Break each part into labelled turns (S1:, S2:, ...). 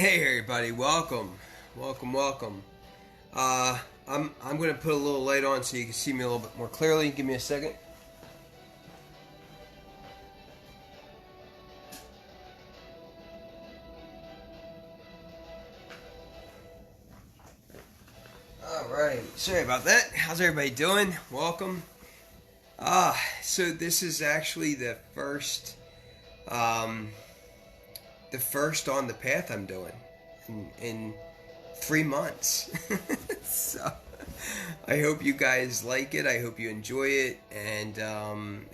S1: Hey everybody, welcome. I'm gonna put a little light on so you can see me a little bit more clearly. Give me a second. Alright, sorry about that. How's everybody doing? Welcome. So this is actually the first on the path I'm doing in 3 months. So I hope you guys like it. I hope you enjoy it, and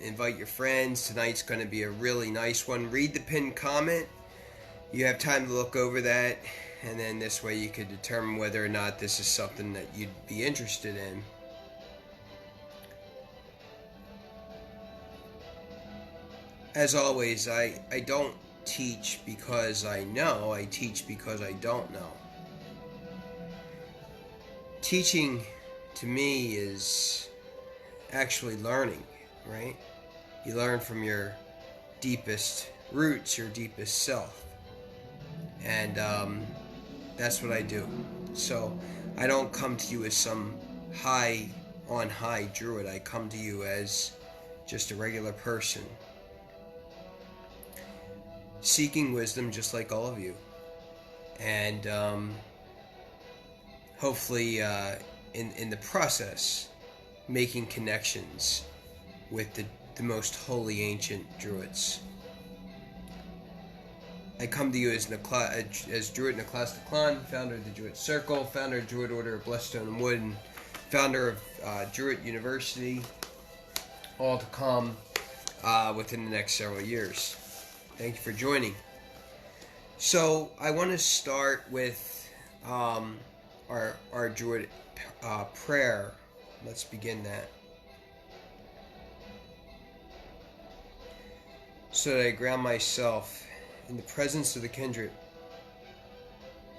S1: invite your friends. Tonight's going to be a really nice one. Read the pinned comment. You have time to look over that, and then this way you could determine whether or not this is something that you'd be interested in. As always, I don't teach because I know, I teach because I don't know. Teaching to me is actually learning, right? You learn from your deepest roots, your deepest self. And that's what I do. So I don't come to you as some high Druid. I come to you as just a regular person, seeking wisdom just like all of you. And hopefully in the process making connections with the most holy ancient Druids. I come to you as Druid Nicholas Declan, founder of the Druid Circle, founder of Druid Order of Blessed Stone and Wood, and founder of Druid University, all to come within the next several years. Thank you for joining. So I want to start with our Druid prayer. Let's begin that. So that I ground myself in the presence of the kindred,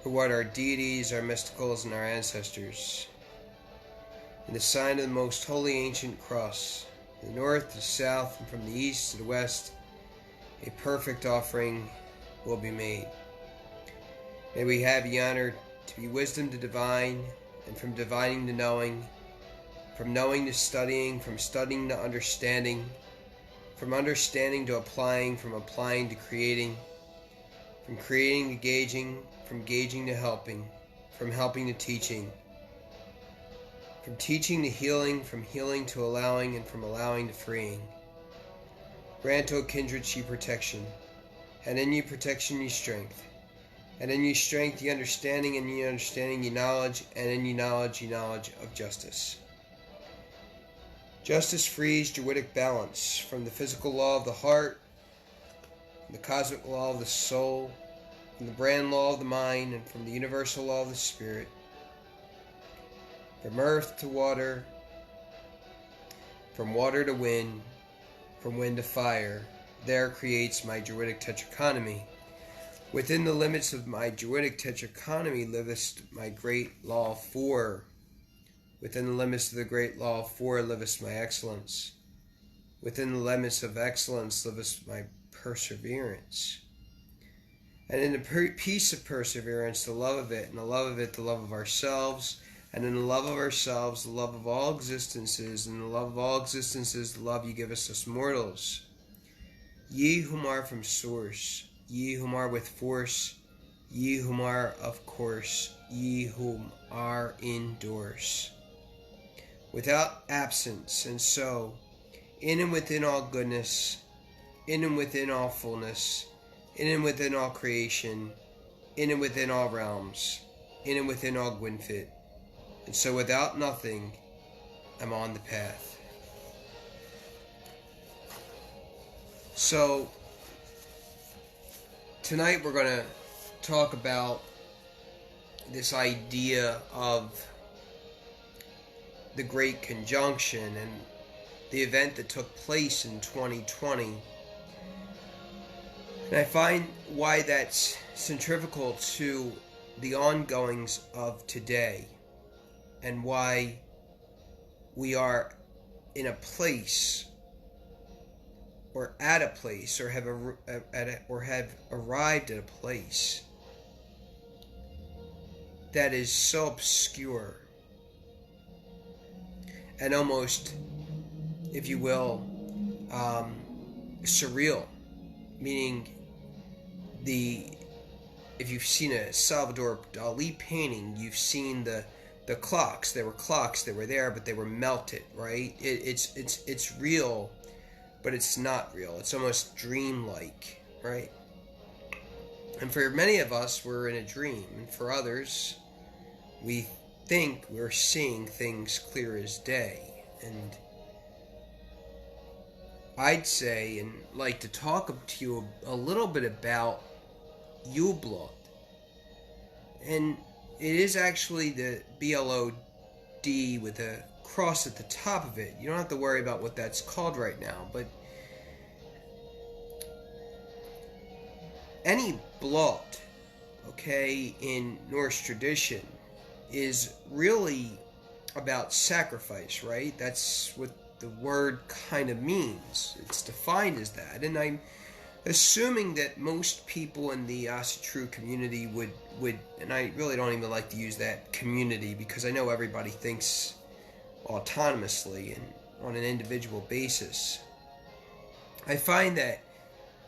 S1: for what our deities, our mysticals, and our ancestors, in the sign of the most holy ancient cross, from the north to the south, and from the east to the west, a perfect offering will be made. May we have the honor to be wisdom to divine, and from divining to knowing, from knowing to studying, from studying to understanding, from understanding to applying, from applying to creating, from creating to gauging, from gauging to helping, from helping to teaching, from teaching to healing, from healing to allowing, and from allowing to freeing. Grant, O kindred, ye protection, and in ye protection ye strength, and in ye strength ye understanding, and ye understanding ye knowledge, and in ye knowledge of justice. Justice frees Druidic balance from the physical law of the heart, from the cosmic law of the soul, from the brand law of the mind, and from the universal law of the spirit. From earth to water, from water to wind, from wind to fire, there creates my Druidic tetrachonomy. Within the limits of my Druidic tetrachonomy liveth my great law 4. Within the limits of the great law 4 liveth my excellence. Within the limits of excellence liveth my perseverance. And in the peace of perseverance, the love of it, and the love of it, the love of ourselves, and in the love of ourselves, the love of all existences, and in the love of all existences, the love you give us mortals. Ye whom are from source, ye whom are with force, ye whom are of course, ye whom are indoors, without absence, and so, in and within all goodness, in and within all fullness, in and within all creation, in and within all realms, in and within all Gwynfit, and so without nothing, I'm on the path. So, tonight we're going to talk about this idea of the Great Conjunction and the event that took place in 2020. And I find why that's centrifugal to the ongoings of today, and why we are in a place, or at a place, or have arrived at a place that is so obscure and almost, if you will, surreal, meaning if you've seen a Salvador Dali painting, you've seen the clocks. There were clocks that were there, but they were melted, right? It's real, but it's not real. It's almost dreamlike, right? And for many of us, we're in a dream, and for others, we think we're seeing things clear as day. And I'd say, and like to talk to you a little bit about Yuleblođ. And it is actually the B-L-O-D with a cross at the top of it. You don't have to worry about what that's called right now, but any blot, okay, in Norse tradition is really about sacrifice, right? That's what the word kind of means. It's defined as that. And I'm assuming that most people in the Asatru community would, and I really don't even like to use that community because I know everybody thinks autonomously and on an individual basis. I find that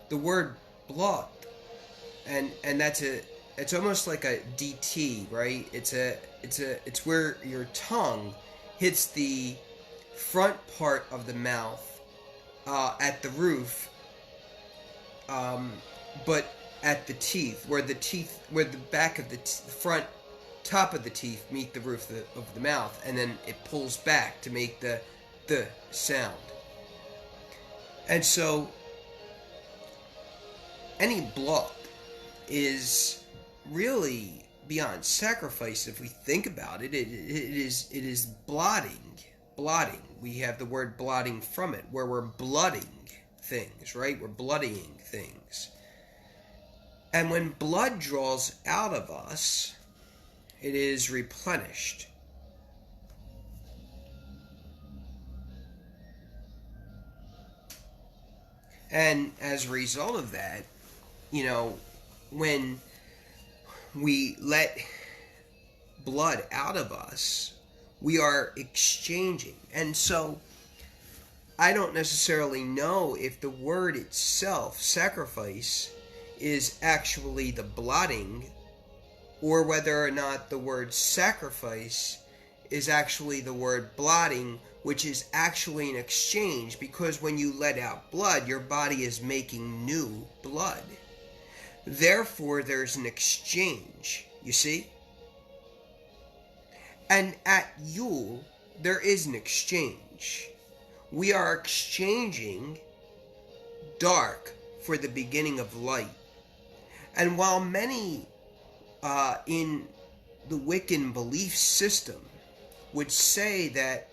S1: the word blot, and it's almost like a DT, right? It's where your tongue hits the front part of the mouth at the roof, but at the teeth, where the back of the front top of the teeth meet the roof of the mouth, and then it pulls back to make the sound. And so any blot is really beyond sacrifice. If we think about it, it is blotting. We have the word blotting from it, where we're blooding things, right? We're bloodying things. And when blood draws out of us, it is replenished. And as a result of that, when we let blood out of us, we are exchanging. And so I don't necessarily know if the word itself, sacrifice, is actually the blotting, or whether or not the word sacrifice is actually the word blotting, which is actually an exchange, because when you let out blood, your body is making new blood. Therefore, there's an exchange, you see? And at Yule, there is an exchange. We are exchanging dark for the beginning of light. And while many in the Wiccan belief system would say that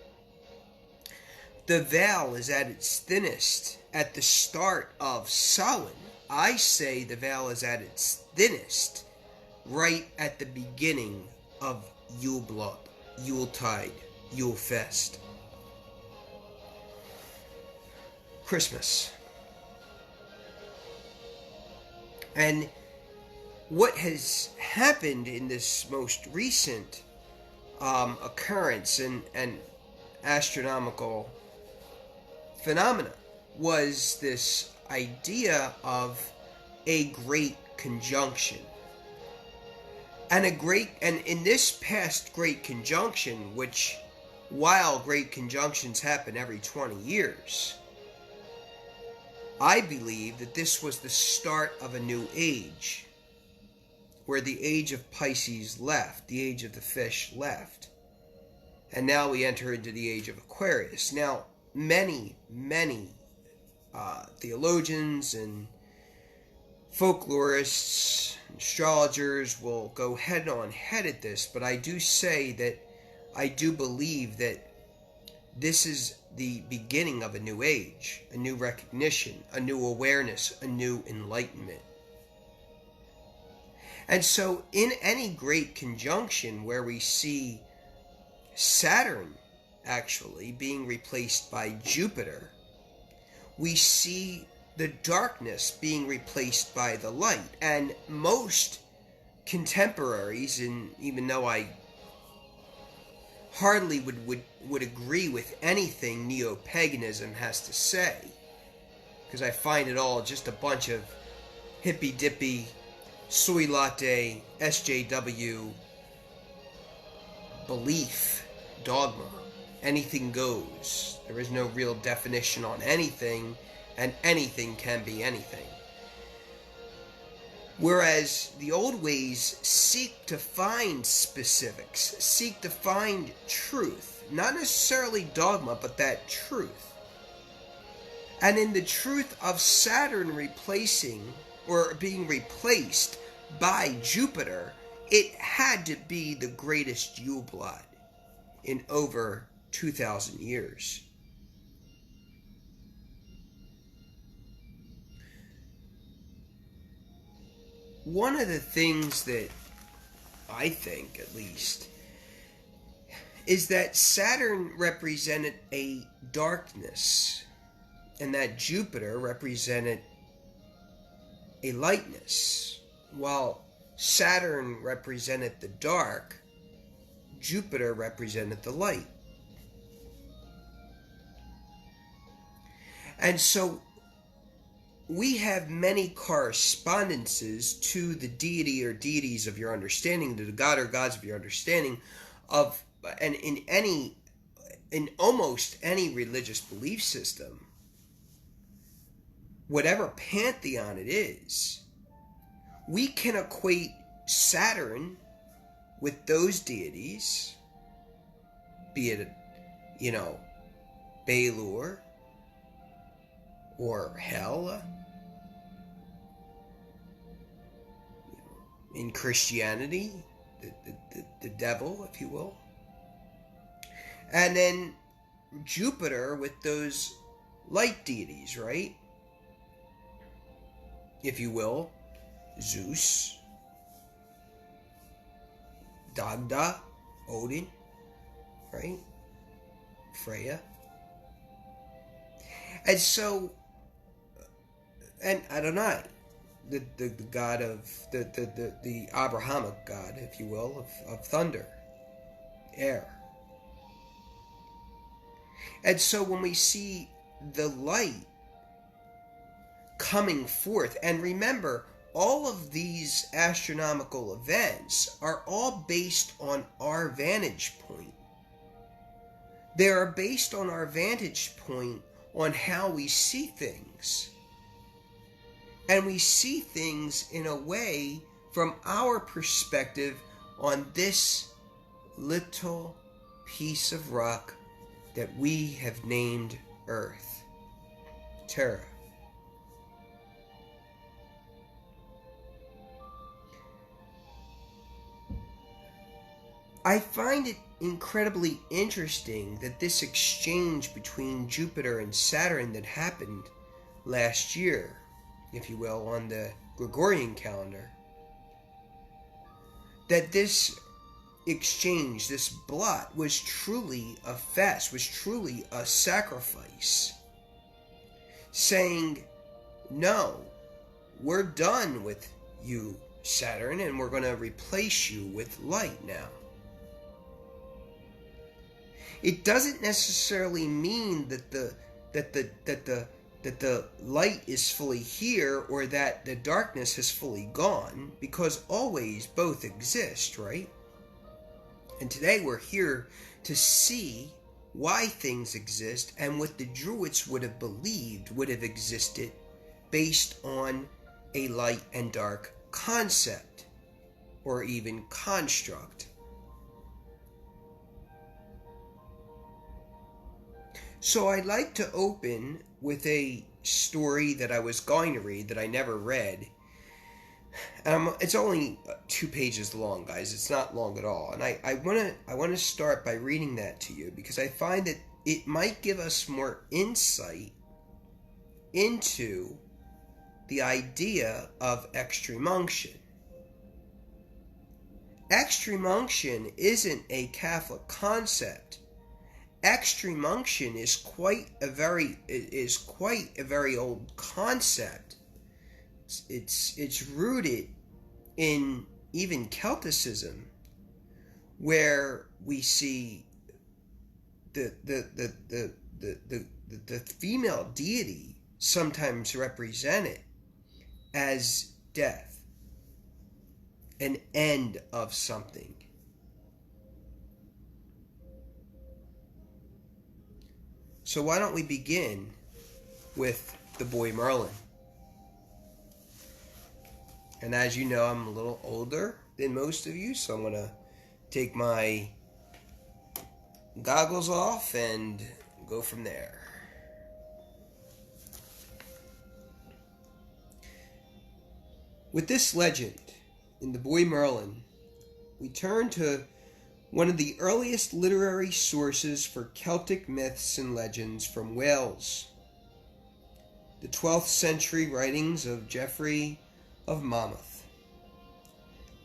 S1: the veil is at its thinnest at the start of Samhain, I say the veil is at its thinnest right at the beginning of Yuleblođ, Yuletide, Yulefest. Christmas. And what has happened in this most recent occurrence and astronomical phenomena was this idea of a great conjunction. And in this past great conjunction, which, while great conjunctions happen every 20 years, I believe that this was the start of a new age, where the age of Pisces left, the age of the fish left, and now we enter into the age of Aquarius. Now, many theologians and folklorists, astrologers will go head on head at this, but I do say that I do believe that this is the beginning of a new age, a new recognition, a new awareness, a new enlightenment. And so in any great conjunction where we see Saturn actually being replaced by Jupiter, we see the darkness being replaced by the light. And most contemporaries, and even though I hardly would agree with anything neo-paganism has to say, because I find it all just a bunch of hippy-dippy, soy latte, SJW belief, dogma. Anything goes. There is no real definition on anything, and anything can be anything. Whereas the old ways seek to find specifics, seek to find truth, not necessarily dogma, but that truth. And in the truth of Saturn replacing, or being replaced by Jupiter, it had to be the greatest Yuleblođ in over 2,000 years. One of the things that I think, at least, is that Saturn represented a darkness, and that Jupiter represented a lightness. While Saturn represented the dark, Jupiter represented the light. And so we have many correspondences to the deity or deities of your understanding, to the god or gods of your understanding, of, and in almost any religious belief system, whatever pantheon it is, we can equate Saturn with those deities, be it, Balor or Hel. In Christianity, the devil, if you will. And then Jupiter with those light deities, right? If you will, Zeus, Dagda, Odin, right? Freya. And so, and Adonai, the god of, the Abrahamic god, if you will, of thunder, air. And so when we see the light coming forth, and remember, all of these astronomical events are all based on our vantage point. They are based on our vantage point on how we see things. And we see things in a way from our perspective on this little piece of rock that we have named Earth, Terra. I find it incredibly interesting that this exchange between Jupiter and Saturn that happened last year, if you will, on the Gregorian calendar, that this exchange, this blot, was truly a fast, was truly a sacrifice, saying, no, we're done with you, Saturn, and we're going to replace you with light now. It doesn't necessarily mean that the light is fully here or that the darkness has fully gone, because always both exist, right? And today we're here to see why things exist and what the Druids would have believed would have existed based on a light and dark concept or even construct. So I'd like to open with a story that I was going to read that I never read. It's only 2 pages long, guys. It's not long at all. And I want to start by reading that to you because I find that it might give us more insight into the idea of extreme unction. Extreme unction isn't a Catholic concept. Extreme unction is quite a very old concept. It's rooted in even Celticism, where we see the female deity sometimes represented as death, an end of something. So why don't we begin with the boy Merlin? And as you know, I'm a little older than most of you, so I'm going to take my goggles off and go from there. With this legend in the boy Merlin, we turn to one of the earliest literary sources for Celtic myths and legends from Wales, the 12th century writings of Geoffrey of Monmouth.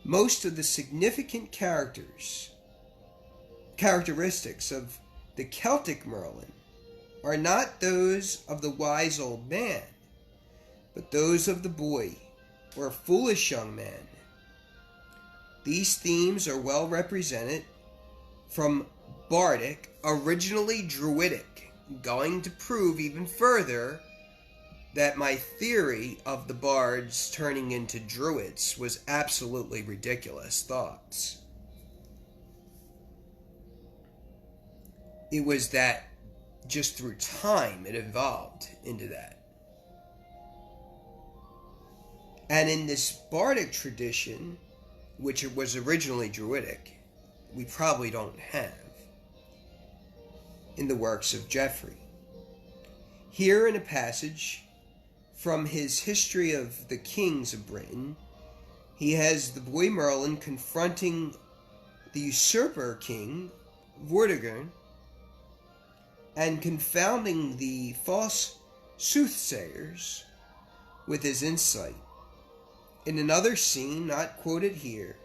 S1: Most of the significant characteristics of the Celtic Merlin are not those of the wise old man, but those of the boy or foolish young man. These themes are well represented from Bardic, originally Druidic, going to prove even further that my theory of the bards turning into Druids was absolutely ridiculous thoughts. It was that just through time it evolved into that. And in this Bardic tradition, which it was originally Druidic, we probably don't have in the works of Geoffrey. Here in a passage from his History of the Kings of Britain, he has the boy Merlin confronting the usurper king, Vortigern, and confounding the false soothsayers with his insight. In another scene not quoted here,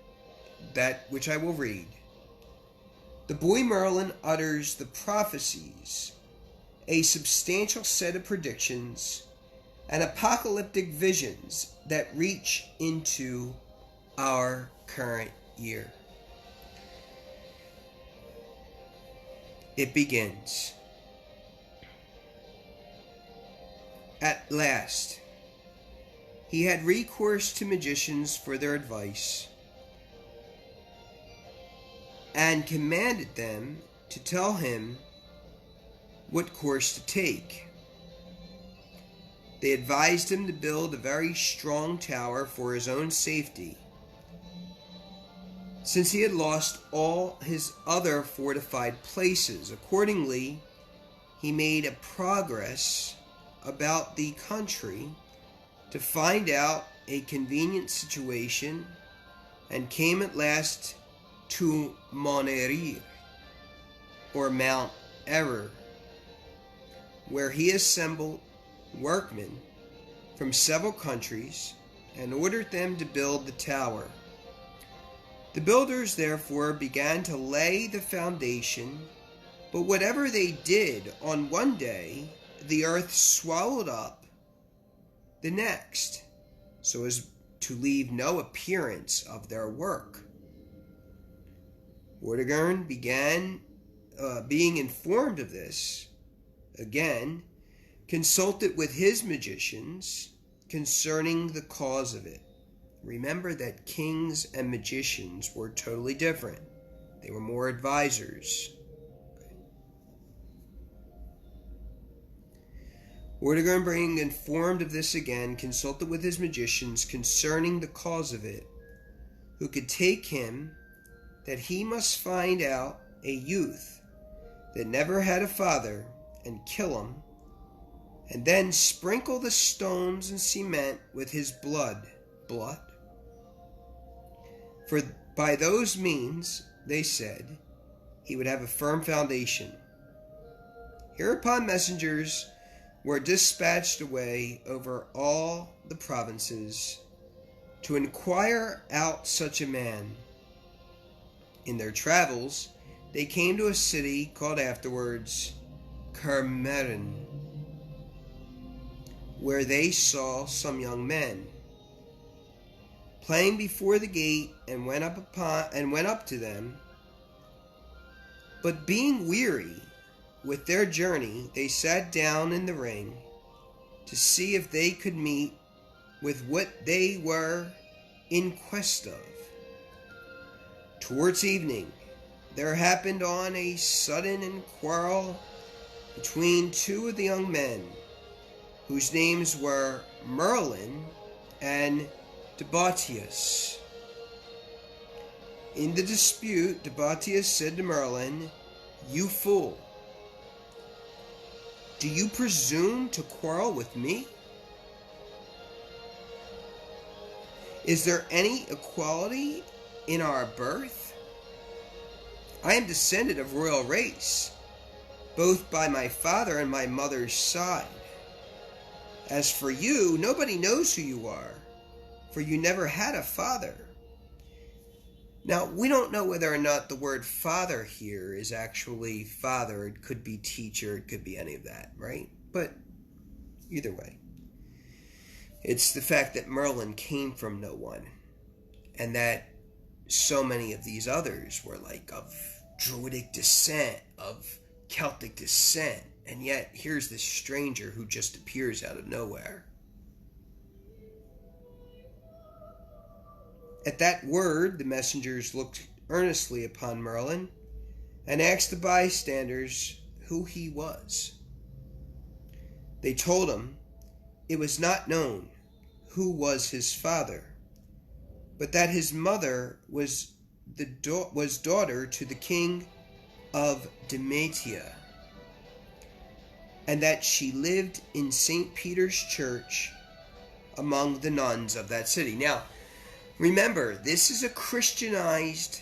S1: that which I will read, the boy Merlin utters the prophecies, a substantial set of predictions and apocalyptic visions that reach into our current year. It begins. At last, he had recourse to magicians for their advice, and commanded them to tell him what course to take. They advised him to build a very strong tower for his own safety, since he had lost all his other fortified places. Accordingly, he made a progress about the country to find out a convenient situation, and came at last to Monerir, or Mount Error, where he assembled workmen from several countries and ordered them to build the tower. The builders therefore began to lay the foundation, but whatever they did on one day, the earth swallowed up the next, so as to leave no appearance of their work. Vortigern began being informed of this, again, consulted with his magicians concerning the cause of it. Remember that kings and magicians were totally different. They were more advisors. Vortigern, being informed of this again, consulted with his magicians concerning the cause of it, who could take him, that he must find out a youth that never had a father, and kill him, and then sprinkle the stones and cement with his blood. For by those means, they said, he would have a firm foundation. Hereupon messengers were dispatched away over all the provinces to inquire out such a man. In their travels, they came to a city called afterwards Caermerin, where they saw some young men playing before the gate, and went up to them. But being weary with their journey, they sat down in the ring to see if they could meet with what they were in quest of. Towards evening, there happened on a sudden quarrel between two of the young men, whose names were Merlin and Yuleblođ. In the dispute, Yuleblođ said to Merlin, "You fool, do you presume to quarrel with me? Is there any equality in our birth? I am descended of royal race, both by my father and my mother's side. As for you, nobody knows who you are, for you never had a father." Now, we don't know whether or not the word father here is actually father. It could be teacher. It could be any of that, right? But either way, it's the fact that Merlin came from no one, and that so many of these others were like of Druidic descent, of Celtic descent, and yet here's this stranger who just appears out of nowhere. At that word, the messengers looked earnestly upon Merlin and asked the bystanders who he was. They told him it was not known who was his father, but that his mother was daughter to the king of Demetia, and that she lived in St. Peter's Church among the nuns of that city. Now, remember, this is a Christianized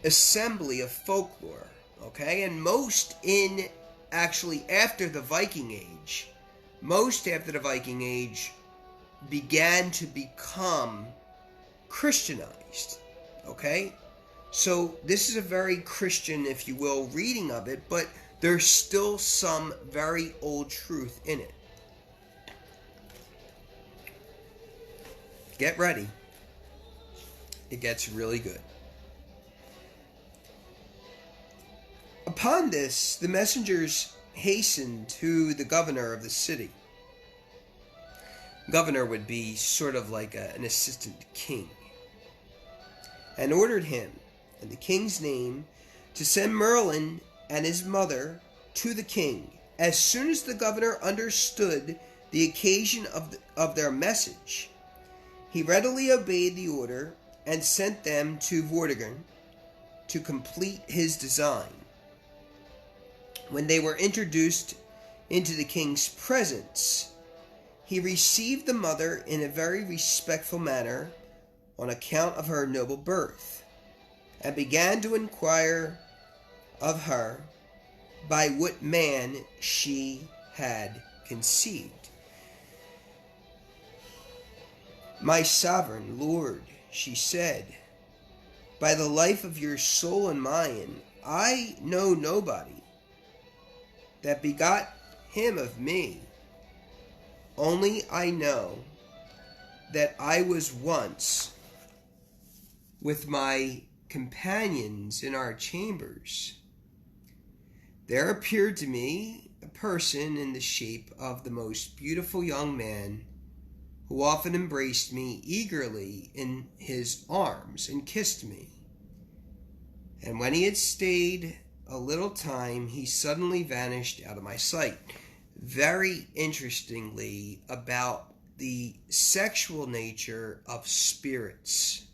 S1: assembly of folklore, okay? And most after the Viking Age, began to become Christianized, okay? So this is a very Christian, if you will, reading of it, but there's still some very old truth in it. Get ready. It gets really good. Upon this, the messengers hastened to the governor of the city. Governor would be sort of like an assistant king, and ordered him, in the king's name, to send Merlin and his mother to the king. As soon as the governor understood the occasion of their message, he readily obeyed the order and sent them to Vortigern to complete his design. When they were introduced into the king's presence, he received the mother in a very respectful manner on account of her noble birth, and began to inquire of her by what man she had conceived. "My sovereign lord," she said, "by the life of your soul and mine, I know nobody that begot him of me. Only I know that I was once with my companions in our chambers. There appeared to me a person in the shape of the most beautiful young man, who often embraced me eagerly in his arms and kissed me. And when he had stayed a little time, he suddenly vanished out of my sight." Very interestingly, about the sexual nature of spirits,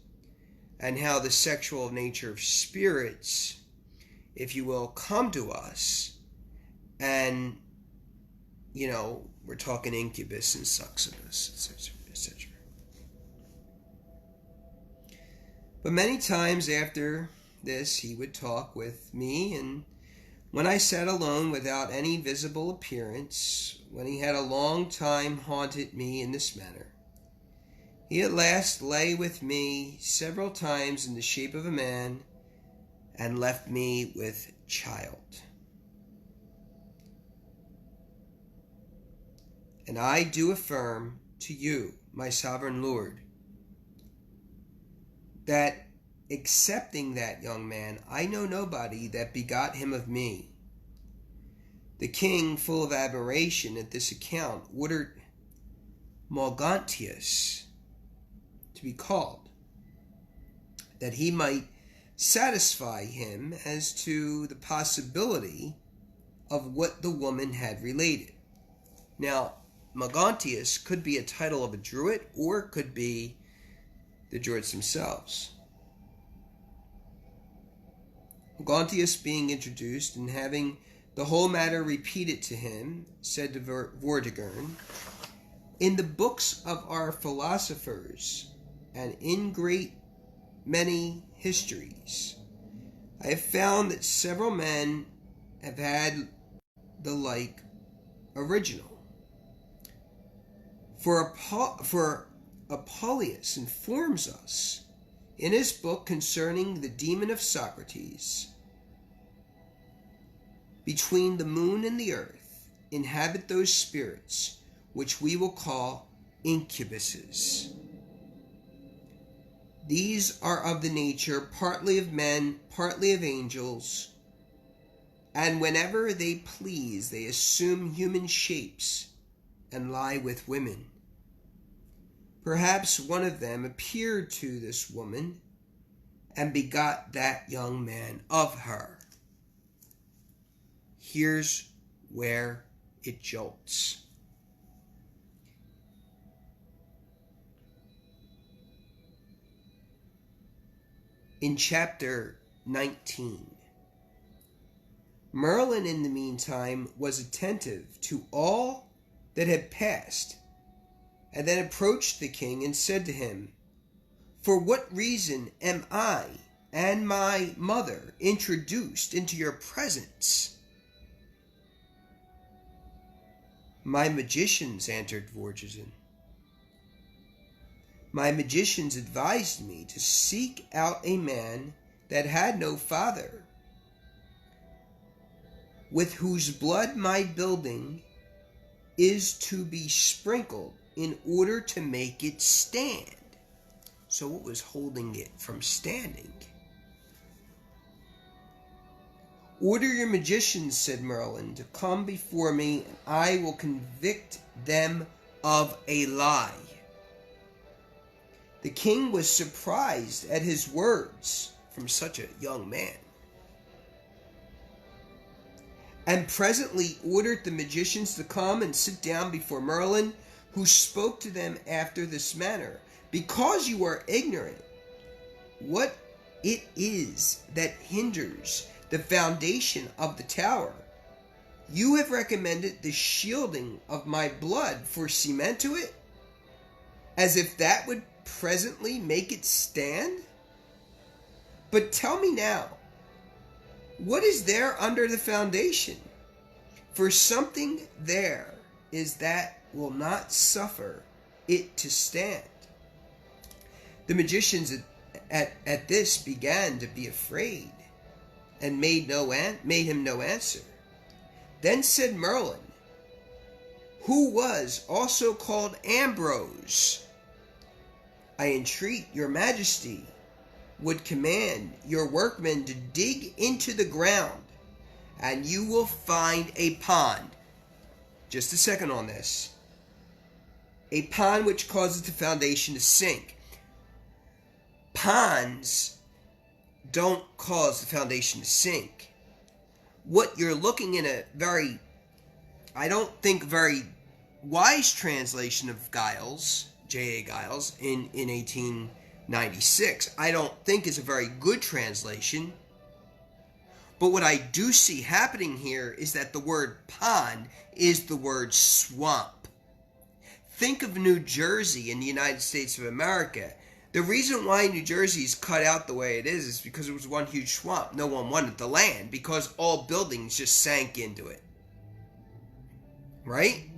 S1: and how the sexual nature of spirits, if you will, come to us, and, we're talking incubus and succubus, etc., etc. But many times after this, he would talk with me, and when I sat alone without any visible appearance, when he had a long time haunted me in this manner, he at last lay with me several times in the shape of a man, and left me with child. And I do affirm to you, my sovereign Lord, that excepting that young man, I know nobody that begot him of me. The king, full of admiration at this account, ordered Malgontius to be called, that he might satisfy him as to the possibility of what the woman had related. Now, Malgontius could be a title of a Druid, or it could be the Druids themselves. Malgontius being introduced and having the whole matter repeated to him, said to Vortigern, in the books of our philosophers and in great many histories, I have found that several men have had the like original. For Apollonius informs us in his book concerning the demon of Socrates, between the moon and the earth inhabit those spirits which we will call incubuses. These are of the nature partly of men, partly of angels, and whenever they please, they assume human shapes and lie with women. Perhaps one of them appeared to this woman and begot that young man of her. Here's where it jolts. In chapter 19, Merlin in the meantime was attentive to all that had passed, and then approached the king and said to him, for what reason am I and my mother introduced into your presence? My magicians, answered Vortigern. My magicians advised me to seek out a man that had no father, with whose blood my building is to be sprinkled in order to make it stand. So what was holding it from standing? Order your magicians, said Merlin, to come before me, and I will convict them of a lie. The king was surprised at his words from such a young man, and presently ordered the magicians to come and sit down before Merlin, who spoke to them after this manner. Because you are ignorant what it is that hinders the foundation of the tower, you have recommended the shielding of my blood for cement to it, as if that would presently make it stand? But tell me now, what is there under the foundation? For something there is that will not suffer it to stand. The magicians at this began to be afraid, and made him no answer. Then said Merlin, who was also called Ambrose, I entreat your majesty would command your workmen to dig into the ground, and you will find a pond. Just a second on this. A pond which causes the foundation to sink. Ponds don't cause the foundation to sink. What you're looking in a very, I don't think very wise translation of Giles, J.A. Giles, in 1896, I don't think is a very good translation. But what I do see happening here is that the word pond is the word swamp. Think of New Jersey in the United States of America. The reason why New Jersey is cut out the way it is because it was one huge swamp. No one wanted the land because all buildings just sank into it. Right?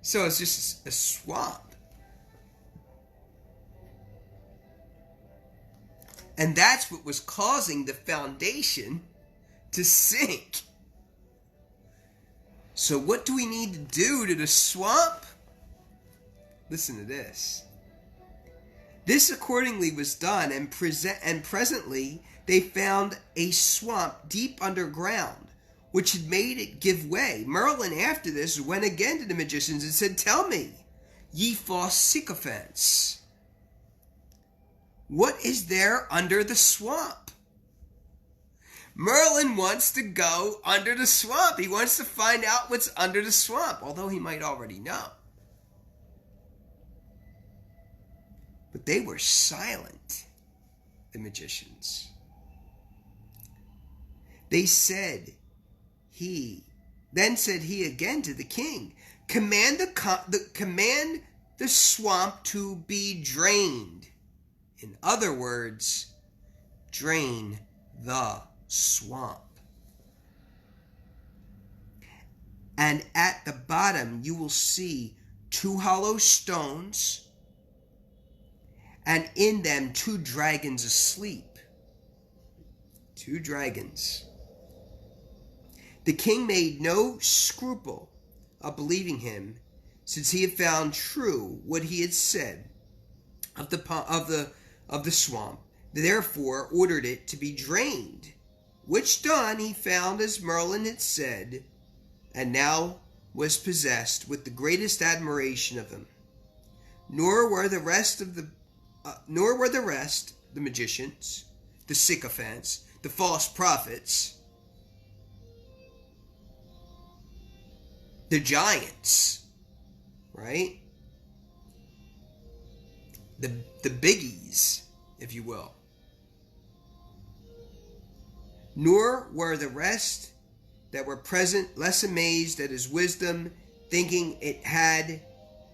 S1: So it's just a swamp. And that's what was causing the foundation to sink. So what do we need to do to the swamp? Listen to this. This accordingly was done, and presently they found a swamp deep underground, which had made it give way. Merlin after this went again to the magicians and said, "Tell me, ye false sycophants, what is there under the swamp?" Merlin wants to go under the swamp. He wants to find out what's under the swamp, although he might already know. But they were silent, the magicians. Then said he again to the king, command the swamp to be drained. In other words, drain the swamp. And at the bottom you will see 2 hollow stones, and in them 2 dragons asleep. 2 dragons. The king made no scruple of believing him, since he had found true what he had said of the swamp. Therefore ordered it to be drained, which done he found as Merlin had said, and now was possessed with the greatest admiration of him. Nor were the rest, the magicians, the sycophants, the false prophets, the giants, right? The biggies, if you will. Nor were the rest that were present less amazed at his wisdom, thinking it had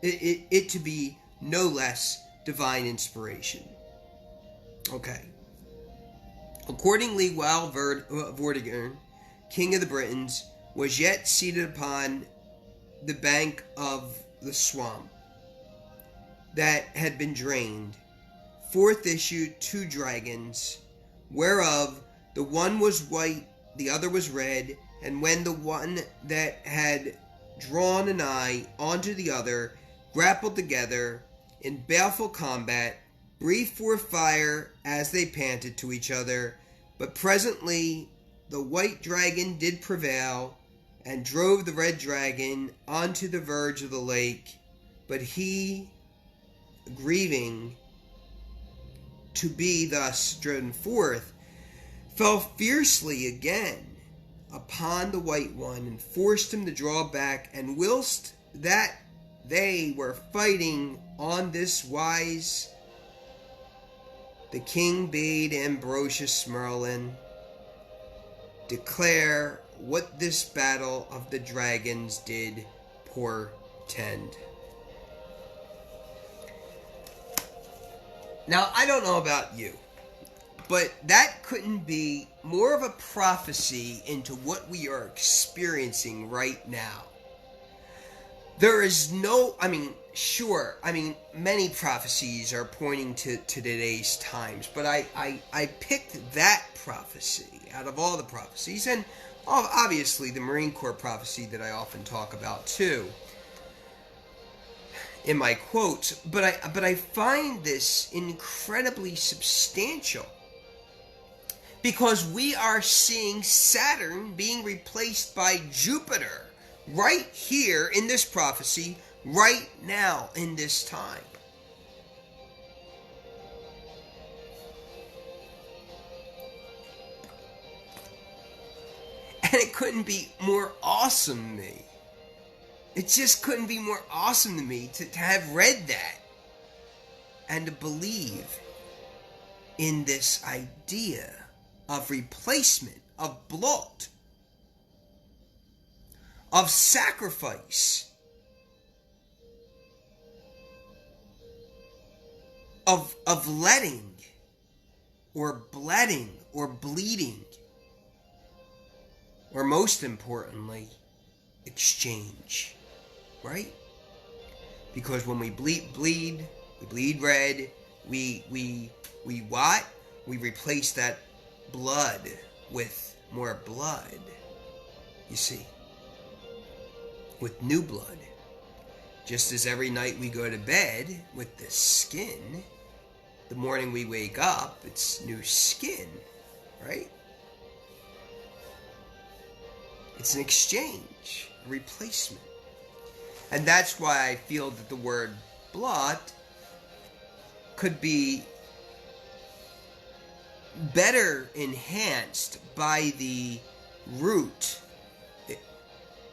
S1: it to be no less divine inspiration. Okay. Accordingly, while Vortigern, king of the Britons, was yet seated upon the bank of the swamp that had been drained, forth issued 2 dragons, whereof the one was white, the other was red, and when the one that had drawn an eye onto the other grappled together in baleful combat, breathed forth fire as they panted to each other. But presently the white dragon did prevail, and drove the red dragon onto the verge of the lake. But he, grieving to be thus driven forth, fell fiercely again upon the white one, and forced him to draw back. And whilst that they were fighting on this wise, the king bade Ambrosius Merlin declare what this battle of the dragons did portend. Now, I don't know about you, but that couldn't be more of a prophecy into what we are experiencing right now. There is no, many prophecies are pointing to today's times, but I picked that prophecy out of all the prophecies, and obviously the Marine Corps prophecy that I often talk about too in my quotes, but I find this incredibly substantial, because we are seeing Saturn being replaced by Jupiter right here in this prophecy, right now in this time. And it couldn't be more awesome to me. It just couldn't be more awesome to me to have read that and to believe in this idea of replacement, of blood, of sacrifice, of letting, or bleeding, or bleeding, or most importantly, exchange, right? Because when we bleed red, we what? We replace that blood with more blood, you see, with new blood. Just as every night we go to bed with this skin, the morning we wake up, it's new skin, right? It's an exchange, a replacement. And that's why I feel that the word blood could be better enhanced by the root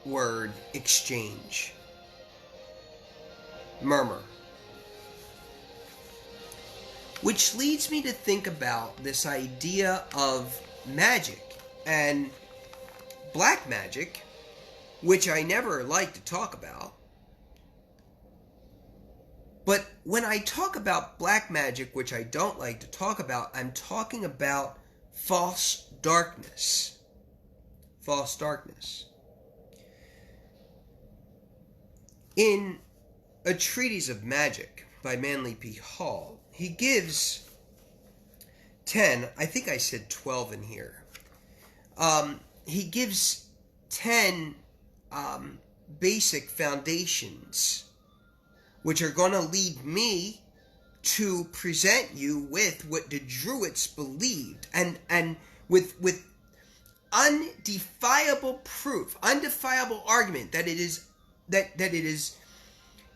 S1: word exchange. Murmur. Which leads me to think about this idea of magic and black magic, which I never like to talk about. But when I talk about black magic, which I don't like to talk about, I'm talking about false darkness. False darkness. In a Treatise of Magic by Manly P. Hall, he gives 10, I think I said 12 in here. He gives 10 basic foundations, which are going to lead me to present you with what the Druids believed, and with undefiable proof, undefiable argument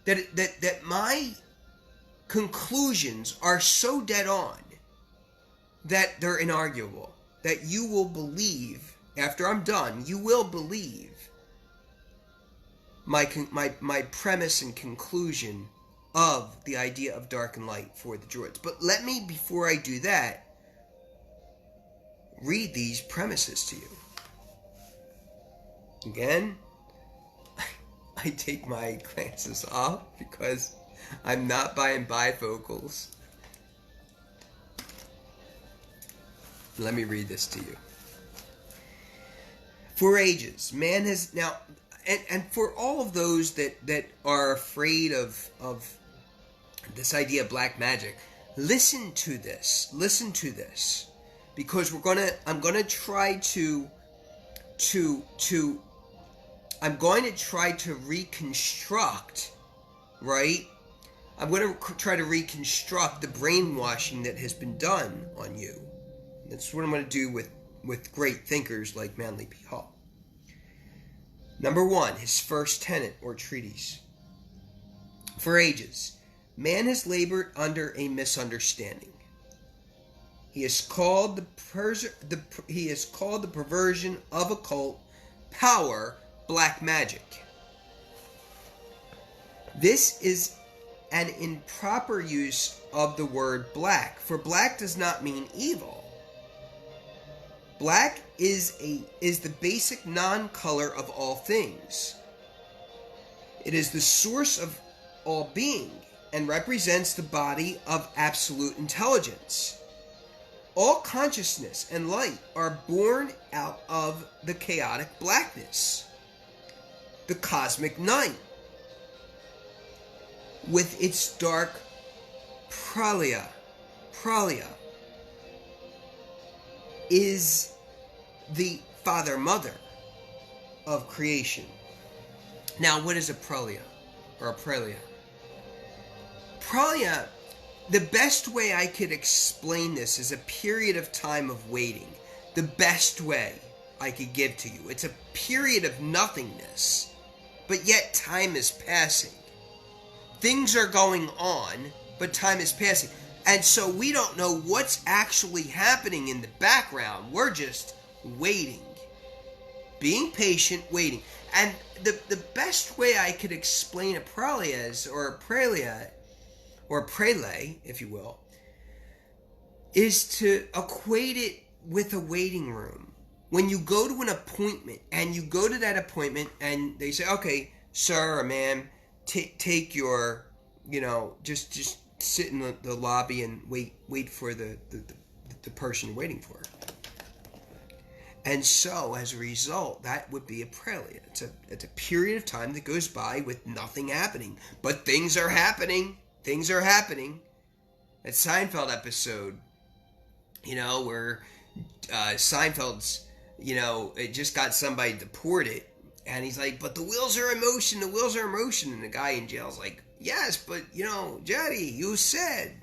S1: that my conclusions are so dead on that they're inarguable, that you will believe, after I'm done, you will believe my premise and conclusion of the idea of dark and light for the Druids. But let me, before I do that, read these premises to you. Again, I take my glasses off because I'm not buying bifocals. Let me read this to you. For ages, man has now, and for all of those that are afraid of this idea of black magic, listen to this, because I'm gonna try to reconstruct, right? I'm going to try to reconstruct the brainwashing that has been done on you. That's what I'm going to do with great thinkers like Manly P. Hall. Number 1, his first tenet or treatise. For ages, man has labored under a misunderstanding. He is called the perversion of occult power, black magic. This is an improper use of the word black, for black does not mean evil. Black is the basic non-color of all things. It is the source of all being and represents the body of absolute intelligence. All consciousness and light are born out of the chaotic blackness, the cosmic night, with its dark pralia. Pralia is the father-mother of creation. Now, what is a pralia or a pralia? Pralia, the best way I could explain this is a period of time of waiting. The best way I could give to you. It's a period of nothingness, but yet time is passing. Things are going on, but time is passing. And so we don't know what's actually happening in the background. We're just waiting. Being patient, waiting. And the best way I could explain a pralia is, or a pralia, or prele, if you will, is to equate it with a waiting room. When you go to an appointment, and you go to that appointment, and they say, okay, sir or ma'am, take your, just sit in the lobby and wait for the person you're waiting for. And so, as a result, that would be a pralia. It's a period of time that goes by with nothing happening. But things are happening. Things are happening. That Seinfeld episode, where Seinfeld's, it just got somebody deported, And he's like, but the wheels are in motion, the wheels are in motion. And the guy in jail's like, yes, but, Jetty, you said.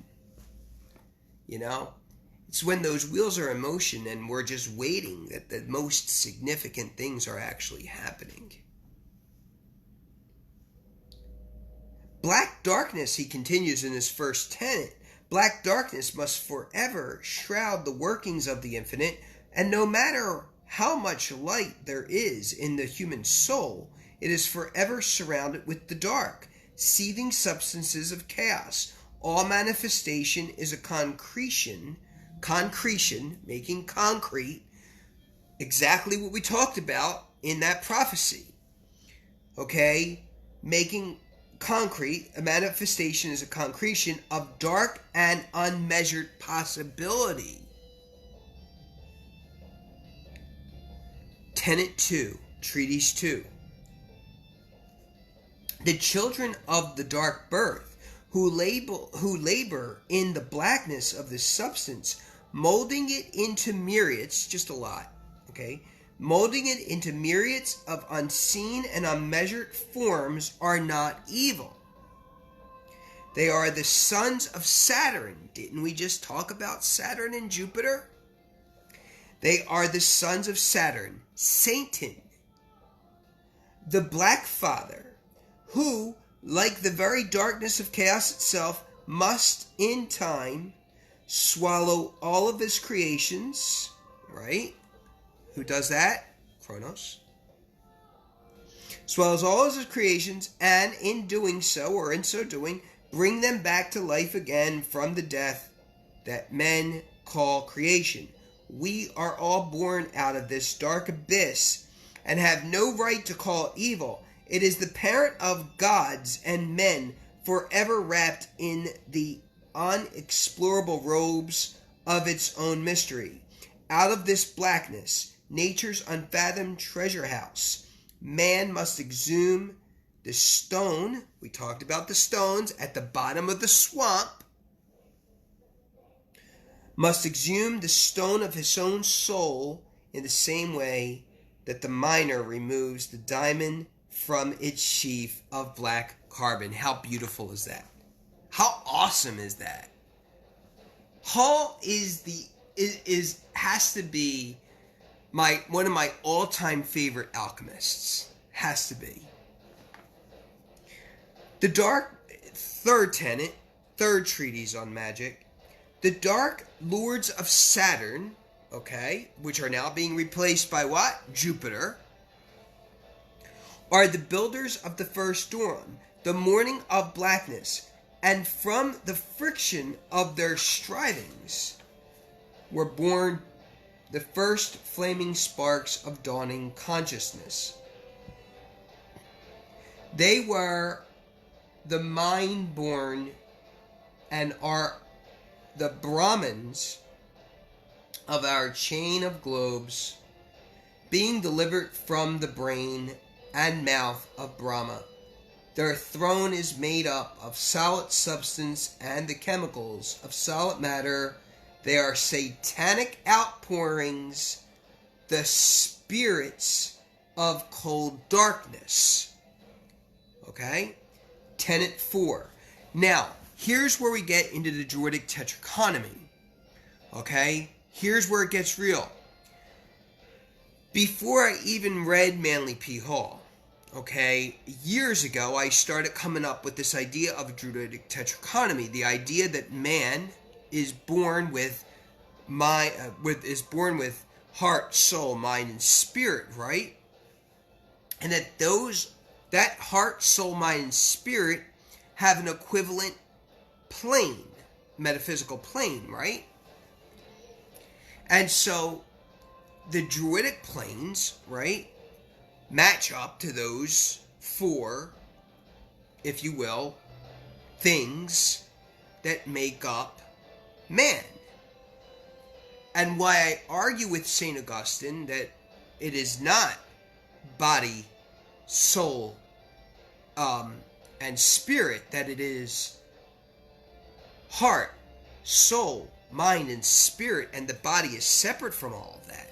S1: It's when those wheels are in motion and we're just waiting that the most significant things are actually happening. Black darkness, he continues in his first tenet. Black darkness must forever shroud the workings of the infinite, and no matter how much light there is in the human soul, it is forever surrounded with the dark, seething substances of chaos. All manifestation is a concretion, making concrete, exactly what we talked about in that prophecy. Okay? Making concrete, a manifestation is a concretion of dark and unmeasured possibility. Tenet 2, Treatise 2. The children of the dark birth, who labor in the blackness of this substance, molding it into myriads, just a lot, okay? Molding it into myriads of unseen and unmeasured forms, are not evil. They are the sons of Saturn. Didn't we just talk about Saturn and Jupiter? They are the sons of Saturn, Satan, the Black Father, who, like the very darkness of chaos itself, must in time swallow all of his creations, right? Who does that? Kronos. Swallows all of his creations, and in doing so, or in so doing, bring them back to life again from the death that men call creation. We are all born out of this dark abyss and have no right to call it evil. It is the parent of gods and men, forever wrapped in the unexplorable robes of its own mystery. Out of this blackness, nature's unfathomed treasure house, man must exhume the stone. We talked about the stones at the bottom of the swamp. Must exhume the stone of his own soul in the same way that the miner removes the diamond from its sheath of black carbon. How beautiful is that? How awesome is that? Hall has to be one of my all-time favorite alchemists. Has to be. The dark third tenet, third treatise on magic. The dark lords of Saturn, okay, which are now being replaced by what? Jupiter, are the builders of the first dawn, the morning of blackness, and from the friction of their strivings were born the first flaming sparks of dawning consciousness. They were the mind-born and are the Brahmins of our chain of globes, being delivered from the brain and mouth of Brahma. Their throne is made up of solid substance and the chemicals of solid matter. They are satanic outpourings, the spirits of cold darkness. Okay? Tenet 4. Now, here's where we get into the Druidic Tetrachronomy. Okay? Here's where it gets real. Before I even read Manly P. Hall, okay, years ago I started coming up with this idea of Druidic Tetrachronomy, the idea that man is born with heart, soul, mind, and spirit, right? And that heart, soul, mind, and spirit have an equivalent plane, metaphysical plane, right? And so the Druidic planes, right, match up to those four, if you will, things that make up man. And why I argue with St. Augustine that it is not body, soul, and spirit, that it is heart, soul, mind, and spirit, and the body is separate from all of that.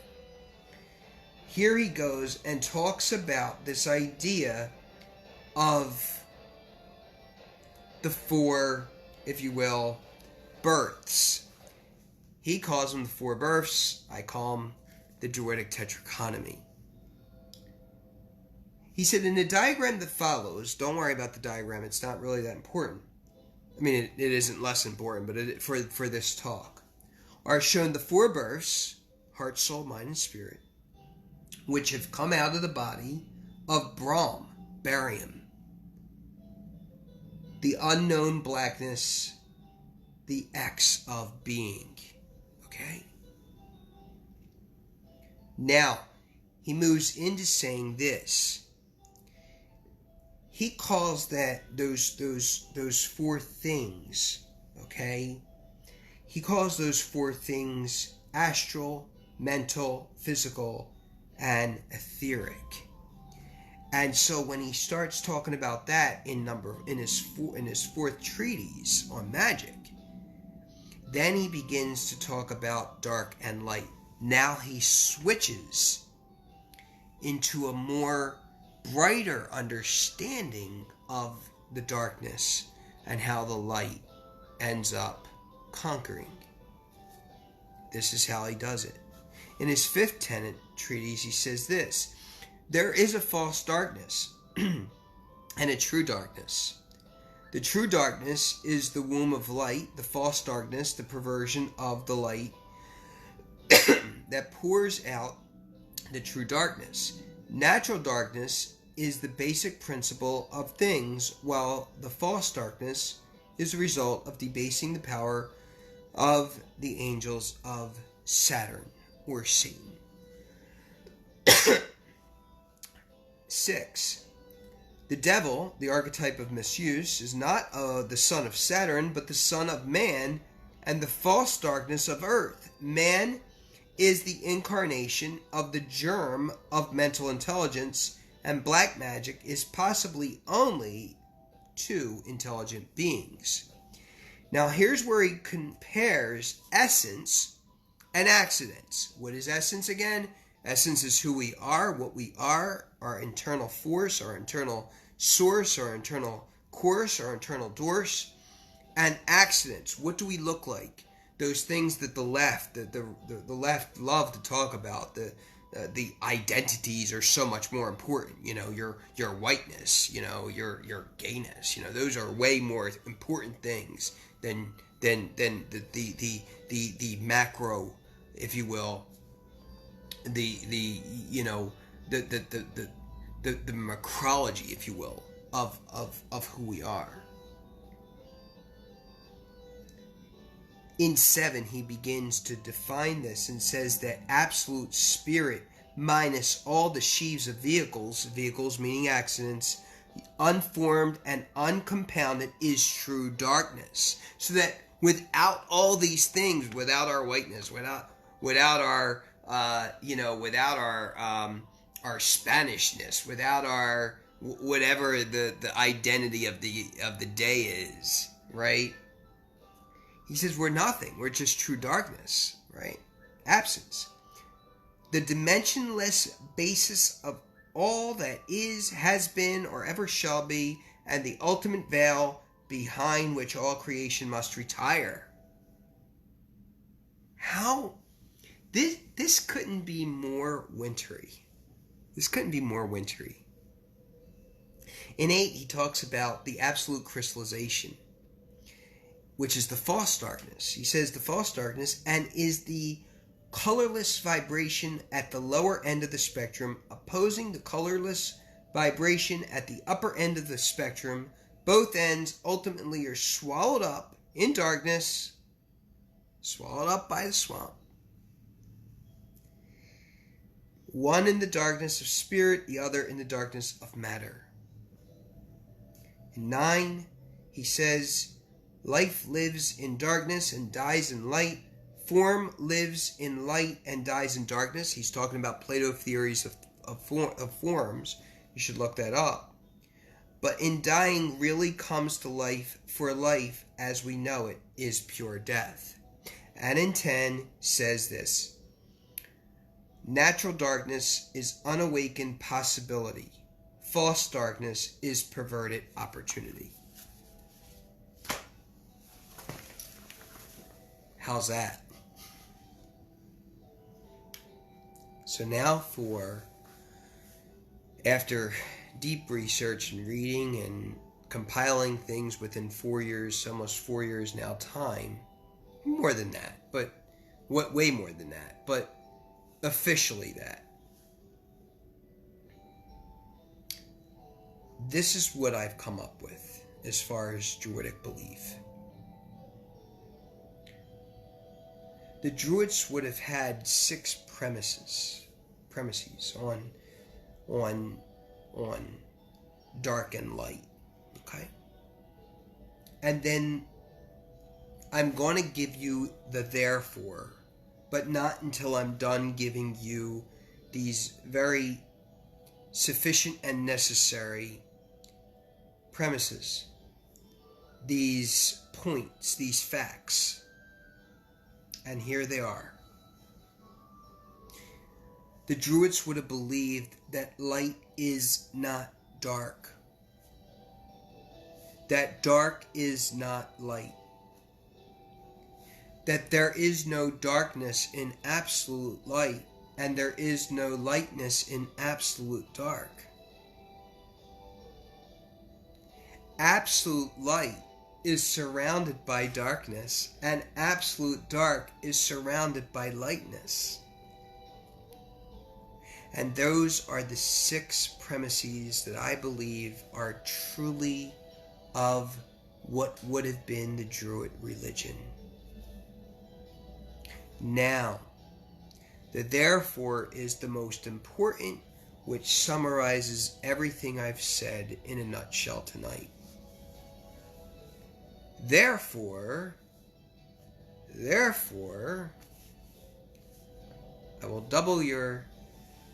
S1: here he goes and talks about this idea of the four, if you will, births. He calls them the four births. I call them the Druidic tetrachronomy. He said, in the diagram that follows, don't worry about the diagram, it's not really that important. I mean, it isn't less important, but for this talk, are shown the four births, heart, soul, mind, and spirit, which have come out of the body of Brahm, barium, the unknown blackness, the X of being. Okay? Now, he moves into saying this. He calls that those four things, okay? He calls those four things astral, mental, physical, and etheric. And so when he starts talking about that in his fourth treatise on magic, then he begins to talk about dark and light. Now he switches into a more brighter understanding of the darkness and how the light ends up conquering. This is how he does it. In his fifth tenet treatise, he says this: there is a false darkness and a true darkness. The true darkness is the womb of light, the false darkness, the perversion of the light that pours out the true darkness. Natural darkness is the basic principle of things, while the false darkness is the result of debasing the power of the angels of Saturn, or Satan. 6. The devil, the archetype of misuse, is not the son of Saturn, but the son of man and the false darkness of earth. Man is the incarnation of the germ of mental intelligence, and black magic is possibly only to intelligent beings. Now here's where he compares essence and accidents. What is essence again? Essence is who we are, what we are, our internal force, our internal source, our internal course, our internal doors. And accidents, what do we look like? Those things that the left love to talk about. The identities are so much more important. You know, your whiteness, you know, your gayness. You know, those are way more important things than the macro, if you will. The macrology, if you will, of who we are. In 7, he begins to define this and says that absolute spirit minus all the sheaves of vehicles meaning accidents, unformed and uncompounded, is true darkness. So that without all these things, without our whiteness, without our our Spanishness, without our whatever the identity of the day is, right? He says we're nothing. We're just true darkness, right? Absence. The dimensionless basis of all that is, has been, or ever shall be, and the ultimate veil behind which all creation must retire. How? This couldn't be more wintry. This couldn't be more wintry. In 8, he talks about the absolute crystallization, which is the false darkness. He says the false darkness and is the colorless vibration at the lower end of the spectrum, opposing the colorless vibration at the upper end of the spectrum. Both ends ultimately are swallowed up in darkness, swallowed up by the swamp. One in the darkness of spirit, the other in the darkness of matter. In 9, he says, life lives in darkness and dies in light. Form lives in light and dies in darkness. He's talking about Plato theories of forms. You should look that up. But in dying really comes to life, for life as we know it is pure death. And in 10 says this: Natural darkness is unawakened possibility. False darkness is perverted opportunity. How's that? So now after deep research and reading and compiling things within 4 years, almost 4 years now time, more than that, but way more than that, but officially that. This is what I've come up with as far as Druidic belief. The Druids would have had 6 premises on dark and light. Okay? And then I'm going to give you the therefore, but not until I'm done giving you these very sufficient and necessary premises, these points, these facts. And here they are. The Druids would have believed that light is not dark. That dark is not light. That there is no darkness in absolute light, and there is no lightness in absolute dark. Absolute light is surrounded by darkness, and absolute dark is surrounded by lightness. And those are the 6 premises that I believe are truly of what would have been the Druid religion. Now, the therefore is the most important, which summarizes everything I've said in a nutshell tonight. Therefore, I will double your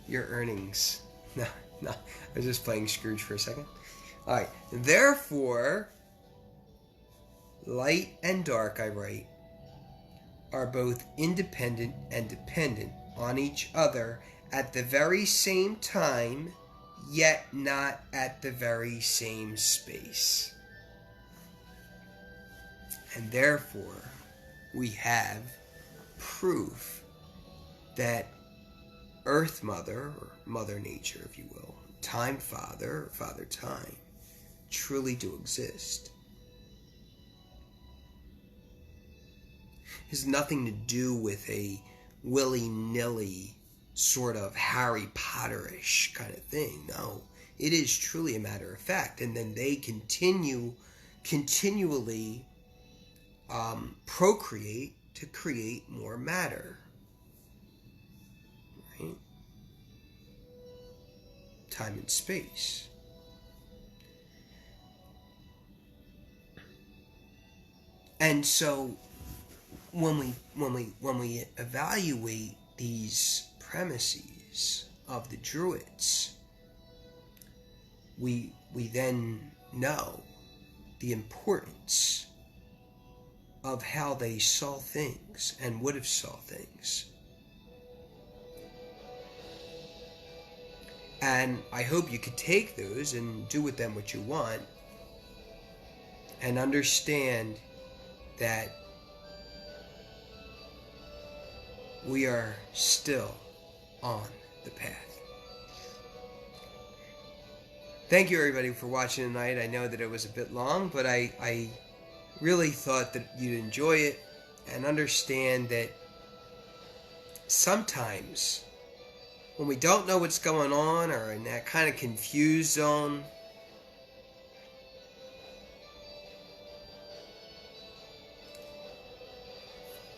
S1: earnings. No, I was just playing Scrooge for a second. All right. Therefore, light and dark, I write, are both independent and dependent on each other at the very same time, yet not at the very same space. And therefore, we have proof that Earth Mother, or Mother Nature, if you will, Time Father, or Father Time, truly do exist. It has nothing to do with a willy-nilly sort of Harry Potter-ish kind of thing. No, it is truly a matter of fact. And then they continually procreate to create more matter. Right? Time and space. And so when we evaluate these premises of the Druids, we then know the importance of how they saw things and would have saw things. And I hope you could take those and do with them what you want and understand that we are still on the path. Thank you everybody for watching tonight. I know that it was a bit long, but I really thought that you'd enjoy it and understand that sometimes when we don't know what's going on or in that kind of confused zone,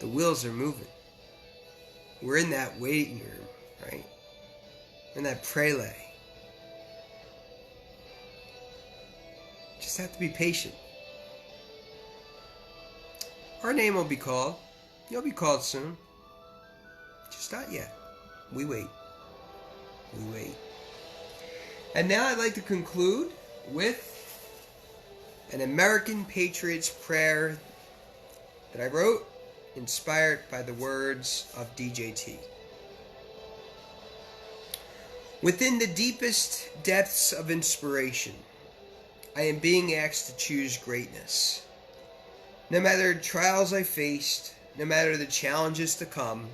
S1: the wheels are moving. We're in that waiting room, right? We're in that prelay. Just have to be patient. Our name will be called. You'll be called soon. Just not yet. We wait. We wait. And now I'd like to conclude with an American Patriot's prayer that I wrote, inspired by the words of DJT. Within the deepest depths of inspiration, I am being asked to choose greatness. No matter the trials I faced, no matter the challenges to come,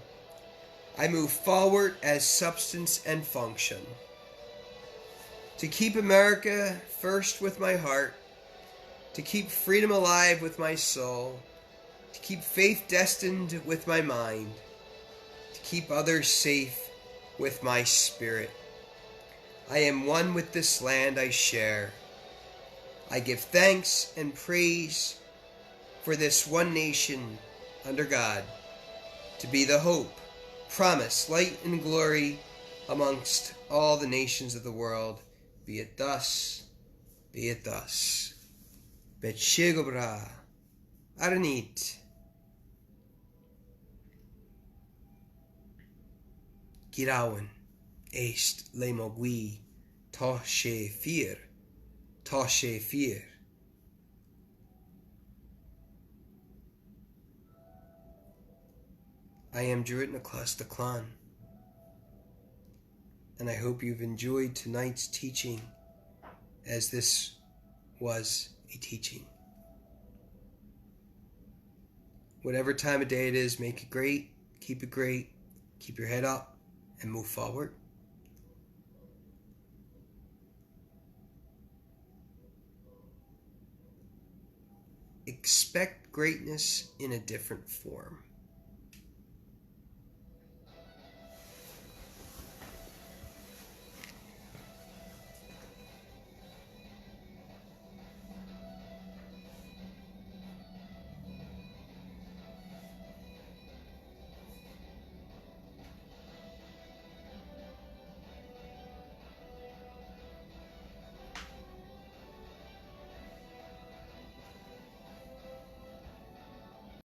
S1: I move forward as substance and function. To keep America first with my heart, to keep freedom alive with my soul, to keep faith destined with my mind, to keep others safe with my spirit. I am one with this land I share. I give thanks and praise for this one nation under God, to be the hope, promise, light, and glory amongst all the nations of the world. Be it thus, be it thus. Bet Shigobra, Arnit, Girawen, Est Lemogui, Toshe Fir, Toshe Fir. I am Druid Niklas the Clan, and I hope you've enjoyed tonight's teaching, as this was a teaching. Whatever time of day it is, make it great, keep your head up, and move forward. Expect greatness in a different form.